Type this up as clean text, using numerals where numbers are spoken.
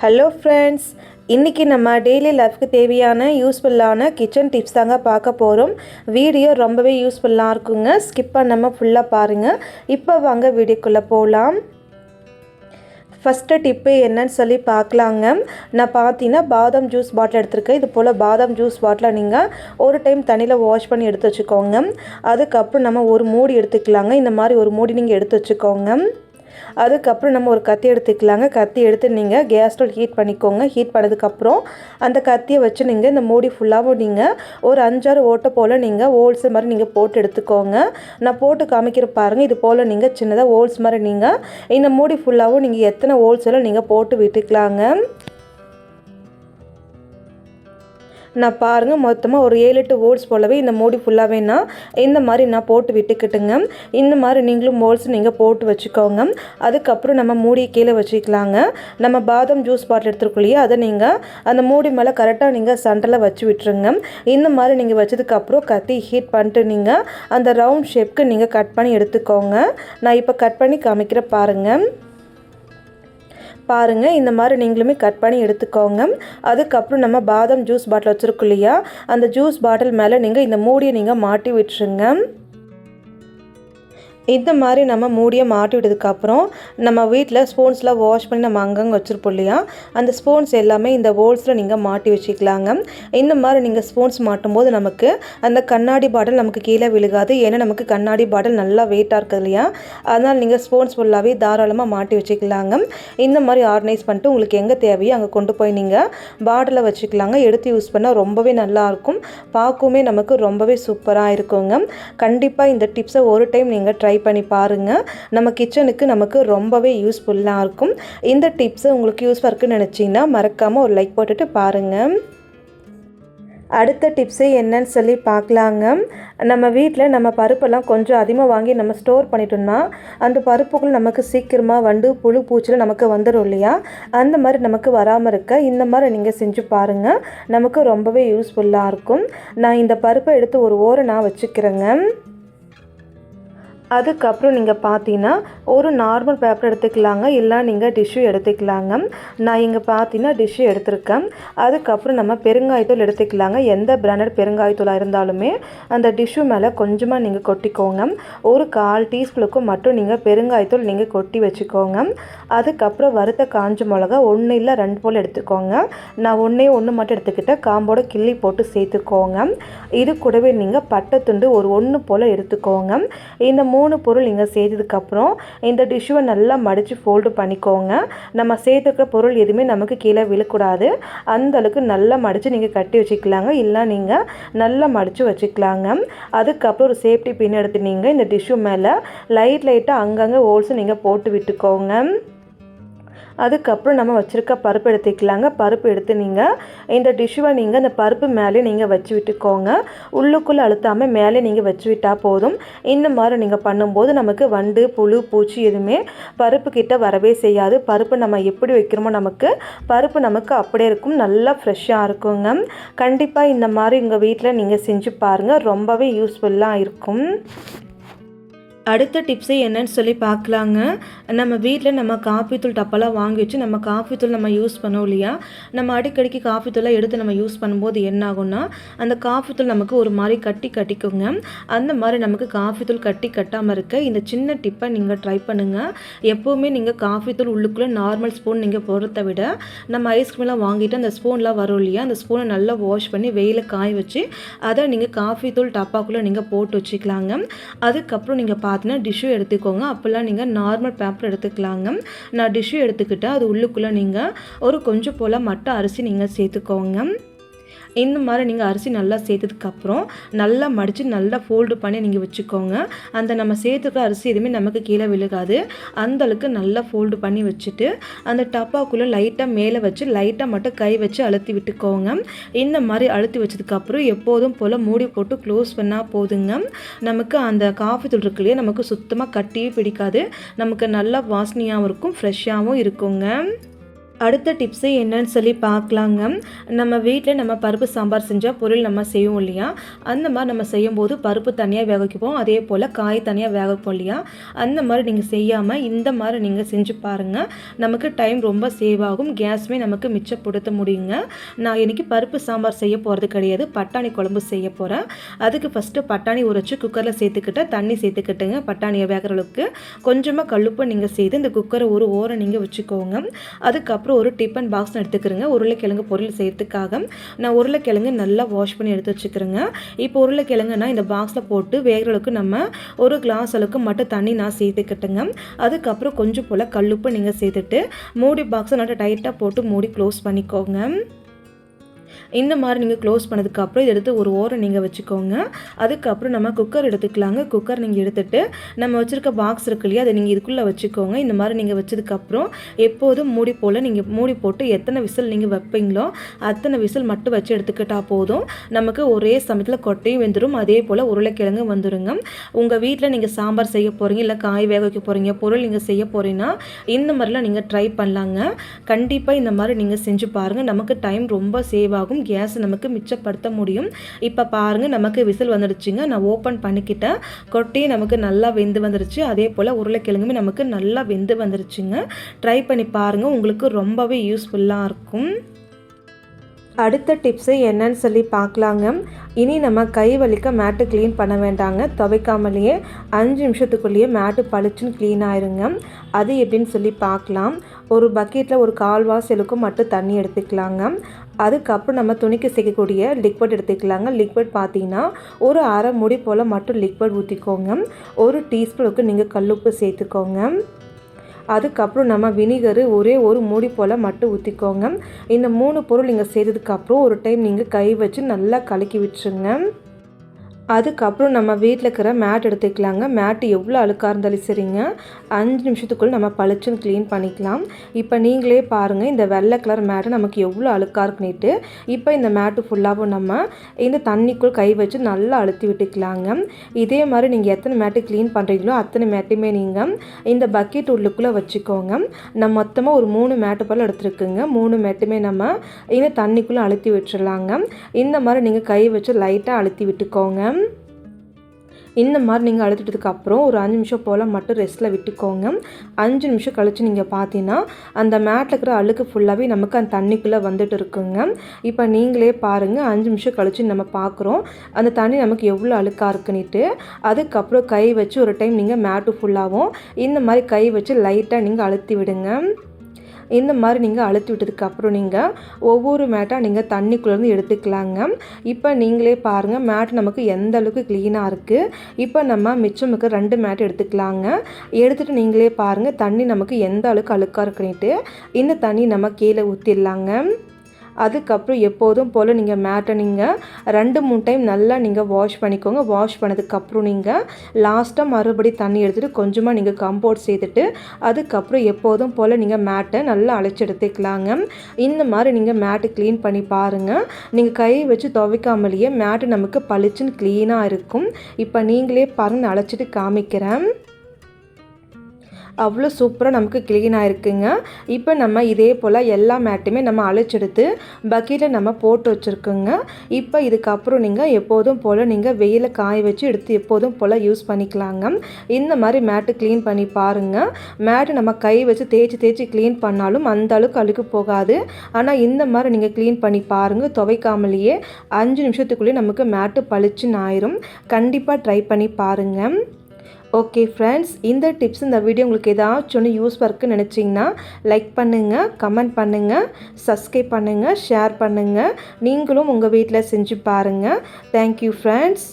Hello friends, இன்றைக்கி நம்ம daily லைஃப்க்கு தேவையான யூஸ்ஃபுல்லான கிச்சன் டிப்ஸ் தாங்க பார்க்க போகிறோம். வீடியோ ரொம்பவே யூஸ்ஃபுல்லாக இருக்குங்க. ஸ்கிப் பண்ணாமல் ஃபுல்லாக பாருங்கள். இப்போ வாங்க வீடியோக்குள்ளே போகலாம். ஃபஸ்ட்டு டிப்பு என்னன்னு சொல்லி பார்க்கலாங்க. நான் பார்த்தீங்கன்னா பாதாம் ஜூஸ் பாட்டில் எடுத்துருக்கேன். இது போல் பாதாம் ஜூஸ் பாட்டிலை நீங்கள் ஒரு டைம் தண்ணியில் வாஷ் பண்ணி எடுத்து வச்சுக்கோங்க. அதுக்கப்புறம் நம்ம ஒரு மூடி எடுத்துக்கலாங்க. இந்த மாதிரி ஒரு மூடி நீங்கள் எடுத்து வச்சுக்கோங்க. அதுக்கப்புறம் நம்ம ஒரு கத்தி எடுத்துக்கலாங்க. கத்தி எடுத்து நீங்கள் கேஸ் ஸ்டவ் ஹீட் பண்ணிக்கோங்க. ஹீட் பண்ணதுக்கப்புறம் அந்த கத்தியை வச்சு நீங்கள் இந்த மூடி ஃபுல்லாகவும் நீங்கள் ஒரு 5-6 ஓட்டை போல் நீங்கள் ஹோல்ஸ் மாதிரி நீங்கள் போட்டு எடுத்துக்கோங்க. நான் போட்டு காமிக்கிற பாருங்கள். இது போல் நீங்கள் சின்னதாக ஹோல்ஸ் மாதிரி நீங்கள் இந்த மூடி ஃபுல்லாகவும் நீங்கள் எத்தனை ஹோல்ஸ் எல்லாம் நீங்கள் போட்டு விட்டுக்கலாங்க. நான் பாருங்கள் மொத்தமாக ஒரு 7-8 ஹோல்ஸ் போலவே இந்த மூடி ஃபுல்லாகவே நான் இந்த மாதிரி நான் போட்டு விட்டுக்கிட்டுங்க. இந்த மாதிரி நீங்களும் ஹோல்ஸ் நீங்கள் போட்டு வச்சுக்கோங்க. அதுக்கப்புறம் நம்ம மூடியை கீழே வச்சுக்கலாங்க. நம்ம பாதாம் ஜூஸ் பாட்டில் எடுத்துருக்கோம் இல்லையா, அதை நீங்கள் அந்த மூடி மேலே கரெக்டாக நீங்கள் சென்டரில் வச்சு விட்டுருங்க. இந்த மாதிரி நீங்கள் வச்சதுக்கப்புறம் கத்தி ஹீட் பண்ணிட்டு நீங்கள் அந்த ரவுண்ட் ஷேப்க்கு நீங்கள் கட் பண்ணி எடுத்துக்கோங்க. நான் இப்போ கட் பண்ணி காமிக்கிற பாருங்கள். இந்த மாதிரி நீங்களுமே கட் பண்ணி எடுத்துக்கோங்க. அதுக்கப்புறம் நம்ம பாதாம் ஜூஸ் பாட்டில் வச்சுருக்கோம் இல்லையா, அந்த ஜூஸ் பாட்டில் மேலே நீங்கள் இந்த மூடியை நீங்கள் மாட்டி விட்டுருங்க. இந்த மாதிரி நம்ம மூடியை மாட்டி விட்டதுக்கப்புறம் நம்ம வீட்டில் ஸ்பூன்ஸ்லாம் வாஷ் பண்ணி நம்ம அங்கங்கே வச்சுருப்போம் இல்லையா, அந்த ஸ்பூன்ஸ் எல்லாமே இந்த ஹோல்ஸில் நீங்கள் மாட்டி வச்சுக்கலாங்க. இந்த மாதிரி நீங்கள் ஸ்பூன்ஸ் மாட்டும்போது நமக்கு அந்த கண்ணாடி பாட்டில் நமக்கு கீழே விழுகாது. ஏன்னா நமக்கு கண்ணாடி பாட்டில் நல்லா வெயிட்டாக இருக்குது இல்லையா, அதனால் நீங்கள் ஸ்பூன்ஸ் ஃபுல்லாகவே தாராளமாக மாட்டி வச்சுக்கலாங்க. இந்த மாதிரி ஆர்கனைஸ் பண்ணிட்டு உங்களுக்கு எங்கே தேவையோ அங்கே கொண்டு போய் நீங்கள் பாட்டிலில் வச்சுக்கலாங்க. எடுத்து யூஸ் பண்ணால் ரொம்பவே நல்லாயிருக்கும். பார்க்கவுமே நமக்கு ரொம்பவே சூப்பராக இருக்குங்க. கண்டிப்பாக இந்த டிப்ஸை ஒரு டைம் நீங்கள் ட்ரை பண்ணி பாருங்கள். நம்ம கிச்சனுக்கு நமக்கு ரொம்பவே யூஸ்ஃபுல்லாக இருக்கும். இந்த டிப்ஸை உங்களுக்கு யூஸ்ஃபுல்லாக இருக்குன்னு நினச்சிங்கன்னா மறக்காமல் ஒரு லைக் போட்டுட்டு பாருங்கள். அடுத்த டிப்ஸு என்னன்னு சொல்லி பார்க்கலாங்க. நம்ம வீட்டில் நம்ம பருப்பெல்லாம் கொஞ்சம் அதிகமாக வாங்கி நம்ம ஸ்டோர் பண்ணிட்டோம்னா அந்த பருப்புக்குள் நமக்கு சீக்கிரமாக வண்டு புழு பூச்சில் நமக்கு வந்துடும் இல்லையா, அந்த மாதிரி நமக்கு வராமல் இருக்க இந்த மாதிரி நீங்கள் செஞ்சு பாருங்கள். நமக்கு ரொம்பவே யூஸ்ஃபுல்லாக இருக்கும். நான் இந்த பருப்பை எடுத்து ஒரு ஓரம் நான் வச்சுக்கிறேங்க. அதுக்கப்புறம் நீங்கள் பார்த்தீங்கன்னா ஒரு நார்மல் பேப்பர் எடுத்துக்கலாங்க, இல்லை நீங்கள் டிஷ்யூ எடுத்துக்கலாங்க. நான் இங்கே பார்த்தீங்கன்னா டிஷ்யூ எடுத்திருக்கேன். அதுக்கப்புறம் நம்ம பெருங்காயத்தூள் எடுத்துக்கலாங்க. எந்த பிராண்டட் பெருங்காயத்தூளாக இருந்தாலுமே அந்த டிஷ்யூ மேலே கொஞ்சமாக நீங்கள் கொட்டிக்கோங்க. ஒரு 1/4 டீஸ்பூனுக்கும் மட்டும் நீங்கள் பெருங்காயத்தூள் நீங்கள் கொட்டி வச்சுக்கோங்க. அதுக்கப்புறம் வறுத்த காஞ்ச மிளகா 1 இல்லை 2 போல் எடுத்துக்கோங்க. நான் 1 மட்டும் எடுத்துக்கிட்டேன். காம்போட கிள்ளி போட்டு சேர்த்துக்கோங்க. இது கூடவே நீங்கள் பட்டை துண்டு ஒரு 1 போல் எடுத்துக்கோங்க. இந்த 3 பொருள் நீங்கள் சேர்த்ததுக்கப்புறம் இந்த டிஷ்யூவை நல்லா மடித்து ஃபோல்டு பண்ணிக்கோங்க. நம்ம சேர்த்துக்கிற பொருள் எதுவுமே நமக்கு கீழே விழக்கூடாது. அந்தளவுக்கு நல்லா மடித்து நீங்கள் கட்டி வச்சுக்கலாங்க. இல்லை நீங்கள் நல்லா மடித்து வச்சுக்கலாங்க. அதுக்கப்புறம் ஒரு சேஃப்டி பின் எடுத்து நீங்கள் இந்த டிஷ்யூ மேலே லைட்டாக அங்கங்கே ஹோல்ஸு நீங்கள் போட்டு விட்டுக்கோங்க. அதுக்கப்புறம் நம்ம வச்சுருக்க பருப்பு எடுத்துக்கலாங்க. பருப்பு எடுத்து நீங்கள் இந்த டிஷ்யூவை நீங்கள் அந்த பருப்பு மேலே நீங்கள் வச்சு விட்டுக்கோங்க. உள்ளுக்குள்ளே அழுத்தாமல் மேலே நீங்கள் வச்சு விட்டால் போதும். இந்த மாதிரி நீங்கள் பண்ணும்போது நமக்கு வண்டு புழு பூச்சி எதுவுமே பருப்பு கிட்ட வரவே செய்யாது. பருப்பு நம்ம எப்படி வைக்கிறோமோ பருப்பு நமக்கு அப்படியே இருக்கும், நல்லா ஃப்ரெஷ்ஷாக இருக்குங்க. கண்டிப்பாக இந்த மாதிரி உங்கள் வீட்டில் நீங்கள் செஞ்சு பாருங்கள். ரொம்பவே யூஸ்ஃபுல்லாக இருக்கும். அடுத்த டிப்ஸு என்னன்னு சொல்லி பார்க்கலாங்க. நம்ம வீட்டில் நம்ம காஃபி தூள் டப்பெல்லாம் வாங்கி வச்சு நம்ம காஃபி தூள் நம்ம யூஸ் பண்ணோம் இல்லையா, நம்ம அடிக்கடிக்கு காஃபி தூளை எடுத்து நம்ம யூஸ் பண்ணும்போது என்ன ஆகும்னா அந்த காஃபி தூள் நமக்கு ஒரு மாதிரி கட்டிக்குங்க. அந்த மாதிரி நமக்கு காஃபி தூள் கட்டாமல் இருக்க இந்த சின்ன டிப்பை நீங்கள் ட்ரை பண்ணுங்கள். எப்போவுமே நீங்கள் காஃபி தூள் உள்ளுக்குள்ளே நார்மல் ஸ்பூன் நீங்கள் போடுறத விட நம்ம ஐஸ்கிரீம்லாம் வாங்கிட்டு அந்த ஸ்பூன்லாம் வரும் இல்லையா, அந்த ஸ்பூனை நல்லா வாஷ் பண்ணி வெயிலில் காய வச்சு அதை நீங்கள் காஃபி தூள் டப்பாக்குள்ளே நீங்கள் போட்டு வச்சுக்கலாங்க. அதுக்கப்புறம் நீங்கள் டிஷ்யூ எடுத்துக்கோங்க. அப்போல்லாம் நீங்கள் நார்மல் பேப்பர் எடுத்துக்கலாங்க. நான் டிஷ்யூ எடுத்துக்கிட்டேன். அது உள்ளுக்குள்ளே நீங்கள் ஒரு கொஞ்சம் போல் மட்டை அரிசி நீங்கள் சேர்த்துக்கோங்க. இந்த மாதிரி நீங்கள் அரிசி நல்லா சேர்த்ததுக்கப்புறம் நல்லா மடித்து நல்லா ஃபோல்டு பண்ணி நீங்கள் வச்சுக்கோங்க. அந்த நம்ம சேர்த்துக்கிற அரிசி எதுவுமே நமக்கு கீழே விழுகாது. அந்தளவுக்கு நல்லா ஃபோல்டு பண்ணி வச்சுட்டு அந்த டப்பாக்குள்ளே லைட்டாக மேலே வச்சு லைட்டாக மட்டும் கை வச்சு அழுத்தி விட்டுக்கோங்க. இந்த மாதிரி அழுத்தி வச்சதுக்கப்புறம் எப்போதும் போல் மூடி போட்டு க்ளோஸ் பண்ணால் போதுங்க. நமக்கு அந்த காஃபி தூள் இருக்கு இல்லையா, நமக்கு சுத்தமாக கட்டியே பிடிக்காது. நமக்கு நல்லா வாசனையாகவும் இருக்கும், ஃப்ரெஷ்ஷாகவும் இருக்குங்க. அடுத்த டிப்ஸு என்னன்னு சொல்லி பார்க்கலாங்க. நம்ம வீட்டில் நம்ம பருப்பு சாம்பார் செஞ்சால் பொரியல் நம்ம செய்வோம் இல்லையா, அந்த மாதிரி நம்ம செய்யும்போது பருப்பு தனியாக வேக வைப்போம், அதே போல் காய் தனியாக வேக வைப்போம் இல்லையா, அந்த மாதிரி நீங்கள் செய்யாமல் இந்த மாதிரி நீங்கள் செஞ்சு பாருங்கள். நமக்கு டைம் ரொம்ப சேவ் ஆகும், கேஸுமே நமக்கு மிச்சப்படுத்த முடியுங்க. நான் இன்றைக்கி பருப்பு சாம்பார் செய்ய போகிறது கிடையாது, பட்டாணி குழம்பு செய்ய போகிறேன். அதுக்கு ஃபஸ்ட்டு பட்டாணி உரைச்சி குக்கரில் சேர்த்துக்கிட்டு தண்ணி சேர்த்துக்கிட்டுங்க. பட்டாணியை வேகிற அளவுக்கு கொஞ்சமாக கல்லுப்பு நீங்கள் செய்து இந்த குக்கரை ஒரு ஓரம் நீங்கள் வச்சுக்கோங்க. அதுக்கப்புறம் ஒரு டிஃபன் பாக்ஸ் எடுத்துக்கிறேங்க. உருளைக்கிழங்கு பொரியல் செய்யறதுக்காக நான் உருளைக்கிழங்கு நல்லா வாஷ் பண்ணி எடுத்து வச்சுக்கிறேங்க. இப்போ உருளைக்கிழங்கு நான் இந்த பாக்ஸில் போட்டு வேகிற அளவுக்கு நம்ம ஒரு கிளாஸ் அளவுக்கு மட்டும் தண்ணி நான் சேர்த்துக்கிட்டேங்க. அதுக்கப்புறம் கொஞ்சம் போல் கல்லுப்பு நீங்கள் சேர்த்துட்டு மூடி பாக்ஸை நல்லா டைட்டாக போட்டு மூடி க்ளோஸ் பண்ணிக்கோங்க. இந்த மாதிரி நீங்கள் க்ளோஸ் பண்ணதுக்கப்புறம் இதை எடுத்து ஒரு ஓரம் நீங்கள் வச்சுக்கோங்க. அதுக்கப்புறம் நம்ம குக்கர் எடுத்துக்கலாங்க. குக்கர் நீங்கள் எடுத்துகிட்டு நம்ம வச்சுருக்க பாக்ஸ் இருக்கு இல்லையா, அதை நீங்கள் இதுக்குள்ளே வச்சுக்கோங்க. இந்த மாதிரி நீங்கள் வச்சதுக்கப்புறம் எப்போதும் மூடி போல் நீங்கள் மூடி போட்டு எத்தனை விசில் நீங்கள் வைப்பீங்களோ அத்தனை விசில் மட்டும் வச்சு எடுத்துக்கிட்டால் போதும். நமக்கு ஒரே சமயத்தில் கொட்டையும் வெந்துடும், அதே போல் உருளைக்கிழங்கு வந்துடுங்க. உங்கள் வீட்டில் நீங்கள் சாம்பார் செய்ய போகிறீங்க, இல்லை காய் வேக வைக்க போகிறீங்க, பொருள் நீங்கள் செய்ய போகிறீங்கன்னா இந்த மாதிரிலாம் நீங்கள் ட்ரை பண்ணலாங்க. கண்டிப்பாக இந்த மாதிரி நீங்கள் செஞ்சு பாருங்கள். நமக்கு டைம் ரொம்ப சேவ் ஆகும், கேஸ் நமக்கு மிச்சப்படுத்த முடியும். இப்போ பாருங்கள், நமக்கு விசில் வந்துடுச்சுங்க. நான் ஓப்பன் பண்ணிக்கிட்டேன். கொட்டையும் நமக்கு நல்லா வெந்து வந்துருச்சு, அதே போல் உருளைக்கிழங்குமே நமக்கு நல்லா வெந்து வந்துருச்சுங்க. ட்ரை பண்ணி பாருங்கள், உங்களுக்கு ரொம்பவே யூஸ்ஃபுல்லாக இருக்கும். அடுத்த டிப்ஸு என்னன்னு சொல்லி பார்க்கலாங்க. இனி நம்ம கை வலிக்க மேட்டு க்ளீன் பண்ண வேண்டாங்க. துவைக்காமலேயே 5 நிமிஷத்துக்குள்ளேயே மேட்டு பளிச்சுன்னு க்ளீன் ஆயிருங்க. அது எப்படின்னு சொல்லி பார்க்கலாம். ஒரு பக்கெட்டில் ஒரு கால்வாசலுக்கும் மட்டும் தண்ணி எடுத்துக்கலாங்க. அதுக்கப்புறம் நம்ம துணிக்கு சேர்க்கக்கூடிய லிக்விட் எடுத்துக்கலாங்க. லிக்விட் பார்த்தீங்கன்னா ஒரு அரை மூடி போல் மட்டும் லிக்விட் ஊற்றிக்கோங்க. ஒரு டீஸ்பூனுக்கு நீங்கள் கல்லுப்பு சேர்த்துக்கோங்க. அதுக்கப்புறம் நம்ம வினிகரு ஒரே ஒரு மூடி போல் மட்டும் ஊற்றிக்கோங்க. இந்த 3 பொருள் நீங்கள் செய்ததுக்கப்புறம் ஒரு டைம் நீங்கள் கை வச்சு நல்லா கலக்கி விட்டுருங்க. அதுக்கப்புறம் நம்ம வீட்டில் இருக்கிற மேட் எடுத்துக்கலாங்க. மேட்டு எவ்வளோ அழுக்காக இருந்தாலும் சரிங்க, 5 நிமிஷத்துக்குள்ளே நம்ம பளிச்சுன்னு க்ளீன் பண்ணிக்கலாம். இப்போ நீங்களே பாருங்கள், இந்த வெள்ளை கலர் மேட்டு நமக்கு எவ்வளோ அழுக்காக இருக்குன்னுட்டு. இப்போ இந்த மேட்டு ஃபுல்லாகவும் நம்ம இந்த தண்ணிக்குள் கை வச்சு நல்லா அழுத்தி விட்டுக்கலாங்க. இதே மாதிரி நீங்கள் எத்தனை மேட்டு க்ளீன் பண்ணுறீங்களோ அத்தனை மேட்டுமே நீங்கள் இந்த பக்கெட் உள்ளுக்குள்ளே வச்சுக்கோங்க. நான் மொத்தமாக ஒரு 3 மேட்டு போல் எடுத்துருக்குங்க. 3 மேட்டுமே நம்ம இந்த தண்ணிக்குள்ளே அழுத்தி விட்டுறலாங்க. இந்த மாதிரி நீங்கள் கை வச்சு லைட்டாக அழுத்தி விட்டுக்கோங்க. இந்த மாதிரி நீங்கள் அழுத்திட்டதுக்கப்புறம் ஒரு 5 நிமிஷம் போல் மட்டும் ரெஸ்ட்டில் விட்டுக்கோங்க. 5 நிமிஷம் கழித்து நீங்கள் பார்த்தீங்கன்னா அந்த மேட்டில் இருக்கிற அழுக்கு ஃபுல்லாகவே நமக்கு அந்த தண்ணிக்குள்ளே வந்துட்டு இருக்குங்க. இப்போ நீங்களே பாருங்கள், 5 நிமிஷம் கழித்து நம்ம பார்க்குறோம் அந்த தண்ணி நமக்கு எவ்வளோ அழுக்காக இருக்குன்னுட்டு. அதுக்கப்புறம் கை வச்சு ஒரு டைம் நீங்கள் மேட்டு ஃபுல்லாகவும் இந்த மாதிரி கை வச்சு லைட்டாக நீங்கள் அழுத்தி விடுங்க. இந்த மாதிரி நீங்கள் அழுத்தி விட்டதுக்கப்புறம் நீங்கள் ஒவ்வொரு மேட்டாக நீங்கள் தண்ணிக்குள்ளேருந்து எடுத்துக்கலாங்க. இப்போ நீங்களே பாருங்கள், மேட் நமக்கு எந்த அளவுக்கு க்ளீனாக இருக்குது. இப்போ நம்ம மிச்சமுக்கு 2 மேட் எடுத்துக்கலாங்க. எடுத்துகிட்டு நீங்களே பாருங்கள் தண்ணி நமக்கு எந்த அளவுக்கு அழுக்காக இருக்குன்னுட்டு. இந்த தண்ணி நம்ம கீழே ஊற்றிடலாங்க. அதுக்கப்புறம் எப்போதும் போல் நீங்கள் மேட்டை நீங்கள் 2-3 டைம் நல்லா நீங்கள் வாஷ் பண்ணிக்கோங்க. வாஷ் பண்ணதுக்கப்புறம் நீங்கள் லாஸ்ட்டாக மறுபடி தண்ணி எடுத்துகிட்டு கொஞ்சமாக நீங்கள் கம்போர்ட் சேர்த்துட்டு அதுக்கப்புறம் எப்போதும் போல் நீங்கள் மேட்டை நல்லா அழைச்சி எடுத்துக்கலாங்க. இந்த மாதிரி நீங்கள் மேட்டு க்ளீன் பண்ணி பாருங்கள். நீங்கள் கை வச்சு துவைக்காமலேயே மேட்டு நமக்கு பளிச்சுன்னு க்ளீனாக இருக்கும். இப்போ நீங்களே பாருங்கள், அழைச்சிட்டு காமிக்கிறேன். அவ்வளோ சூப்பராக நமக்கு க்ளீனாக இருக்குங்க. இப்போ நம்ம இதே போல் எல்லா மேட்டுமே நம்ம அழைச்செடுத்து பக்கெட்டில் நம்ம போட்டு வச்சுருக்கோங்க. இப்போ இதுக்கப்புறம் நீங்கள் எப்போதும் போல் நீங்கள் வெயிலில் காய வச்சு எடுத்து எப்போதும் போல் யூஸ் பண்ணிக்கலாங்க. இந்த மாதிரி மேட்டு க்ளீன் பண்ணி பாருங்கள். மேட்டு நம்ம கை வச்சு தேய்ச்சி க்ளீன் பண்ணாலும் அந்த அளவுக்கு அழுக்கு போகாது. ஆனால் இந்த மாதிரி நீங்கள் க்ளீன் பண்ணி பாருங்கள். துவைக்காமலேயே 5 நிமிஷத்துக்குள்ளேயே நமக்கு மேட்டு பளிச்சுன்னு ஆயிரும். கண்டிப்பாக ட்ரை பண்ணி பாருங்கள். ஓகே ஃப்ரெண்ட்ஸ், இந்த டிப்ஸ் இந்த வீடியோ உங்களுக்கு ஏதாச்சும் ஒன்று யூஸ் இருக்குன்னு நினச்சிங்கன்னா லைக் பண்ணுங்கள், கமெண்ட் பண்ணுங்கள், சப்ஸ்கிரைப் பண்ணுங்கள், ஷேர் பண்ணுங்கள். நீங்களும் உங்கள் வீட்டில் செஞ்சு பாருங்கள். Thank you friends.